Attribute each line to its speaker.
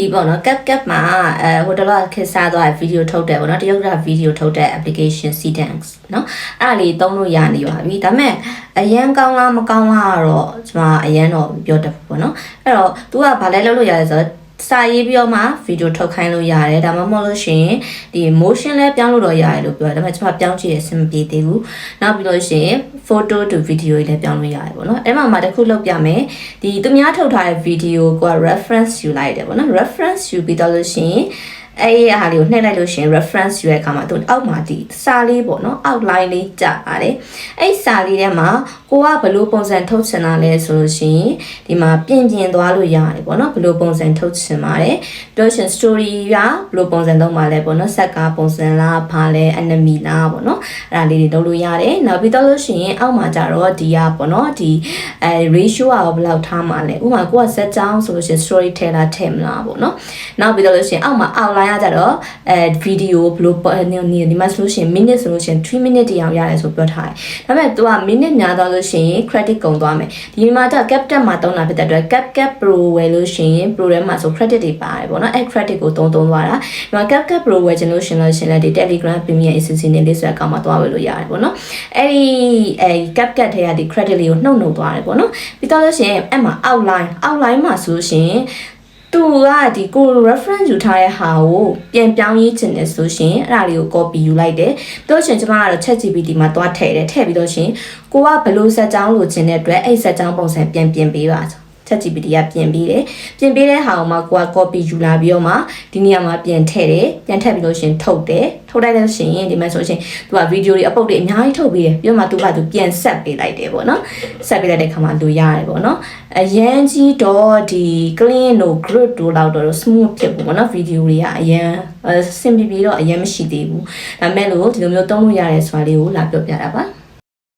Speaker 1: ဒီပေါ့နော် CapCut မှာဟိုတလောခေတ်စားသွားဗီဒီယိုထုတ်တယ်ပေါ့နော်တရုတ်ကဗီဒီယိုထုတ်တဲ့ application Ctanks နော်အဲ့ဒါလေးသုံးလို့ရနေပါပြီဒါပေမဲ့အရန်ကောင်းလားမကောင်းလားတော့ကျွန်မအရန်တော့ပြောတတ်ဘူးပေါ့နော်အဲ့တော့ तू ကဘာလဲလုပ်လို့ရလဲဆိုတော့စာရေးပြီးတော့မှဗီဒီယိုထုတ်ခိုင်းလို့ရတယ်ဒါမှမဟုတ်လို့ရှိရင်ဒီ motion လဲပြောင်းလို့တော့ရတယ်လို့ပြောတယ်ဒါပေမဲ့ကျွန်မပြောင်းကြည့်ရအဆင်မပြေသေးဘူးနောက်ပြီးလို့ရှိရင် photo to video လည်းပြောင်းလို့ရတယ်ပေါ့နော်အဲ့မှာတစ်ခုလုပ်ပြမယ်ဒီသူများထုတ်ထားတဲ့ video ကို reference ယူလိုက်တယ်ပေါ့နော် reference ယူပြီးတော့လို့ရှိရင်အဲ့ဒီအားလေးကိုနှိပ်လိုက်လို့ရှိရင် reference ယူရတဲ့အခါမှာသူအောက်မှာဒီစာလေးပေါ့နော် outline လေးကြာပါတယ်အဲ့စာလေးထဲမှာကိုကဘယ်လိုပုံစံထုတ်ချင်တာလဲဆိုလို့ရှိရင်ဒီမှာပြင်သွားလို့ရတယ်ပေါ့နော်ဘယ်လိုပုံစံထုတ်ချင်ပါတယ်ပြောရှင် story ကဘယ်လိုပုံစံလုပ်မှာလဲပေါ့နော်ဇက်ကားပုံစံလားဘာလဲ enemy လားပေါ့နော်အဲ့ဒါလေးတွေလုပ်လို့ရတယ်နောက်ပြီးတော့လို့ရှိရင်အောက်မှာကျတော့ဒီကပေါ့နော်ဒီratio ကဘယ်လောက်ထားမှာလဲဥပမာကိုကဇက်ကြောင်းဆိုလို့ရှိရင် story teller ထည့်မလားပေါ့နော်နောက်ပြီးတော့လို့ရှိရင်အောက်မှာ outlineရကြတော့ဗီဒီယိုဘလို့ဒီမှာဆိုလို့ရှိရင် minute ဆိုလို့ရှိရင်3 minute တည်အောင်ရတယ်ဆိုပြောထားတယ်ဒါပေမဲ့ तू က minute များသွားလို့ရှိရင် credit ကုန်သွားမယ်ဒီမှာတော့ CapCut မှာတုံးတာဖြစ်တဲ့အတွက် CapCut Pro ဝယ်လို့ရှိရင် Pro ထဲမှာဆို credit တွေပါတယ်ပေါ့နော်အဲ့ credit ကိုသုံးသွားတာဒီမှာ CapCut Pro ဝယ်ချင်လို့ရှိရင်ဒီ Telegram Premium Agency နဲ့လေးဆိုတဲ့အကောင့်မှာသွားဝယ်လို့ရတယ်ပေါ့နော်အဲ့ဒီCapCut ထဲကဒီ credit လေးကိုနှုတ်သွားတယ်ပေါ့နော်ပြီးတော့လို့ရှိရင်အဲ့မှာ outline မှာဆိုလို့ရှိရင်သူကဒီကို reference ယူထားတဲ့ဟာကိုပြန်ပြောင်းရေးချင်တယ်ဆိုရှင်အဲ့ဒါလေးကို copy ယူလိုက်တယ်ပြီးတော့ရှင်ကျမကတော့ ChatGPT မှာသွားထည့်ပြီးတော့ရှင်ကိုကဘယ်လိုစက်ကြောင်းလိုချင်တဲ့အတွက်အဲ့စက်ကြောင်းပုံစံပြန်ပေးပါChatGPT ကပြင်ပေးတဲ့ဟာကိုမှကိုက copy ယူလာပြီးတော့မှဒီနေရာမှာပြန်ထည့်ပြီးလို့ရှင်ထုတ်လိုက်လို့ရှင်ဒီမှာဆိုရှင်သူကဗီဒီယိုတွေအပုတ်တွေအများကြီးထုတ်ပေးတယ်ပြီးတော့မှသူကပြန်ဆက်ပေးလိုက်တယ်ပေါ့နော်ဆက်ပေးလိုက်တဲ့ခါမှာလူရတယ်ပေါ့နော်အရန်ကြီးတော့ဒီ clean တို့ grid တို့လောက်တော့ smooth ဖြစ်ဘူးပေါ့နော်ဗီဒီယိုတွေကအရန်စင်ပြီးတော့အရန်မရှိသေးဘူးဒါမဲ့လို့ဒီလိုမျိုးသုံးလို့ရတယ်ဆိုတာလေးကိုလာပြောပြတာပါ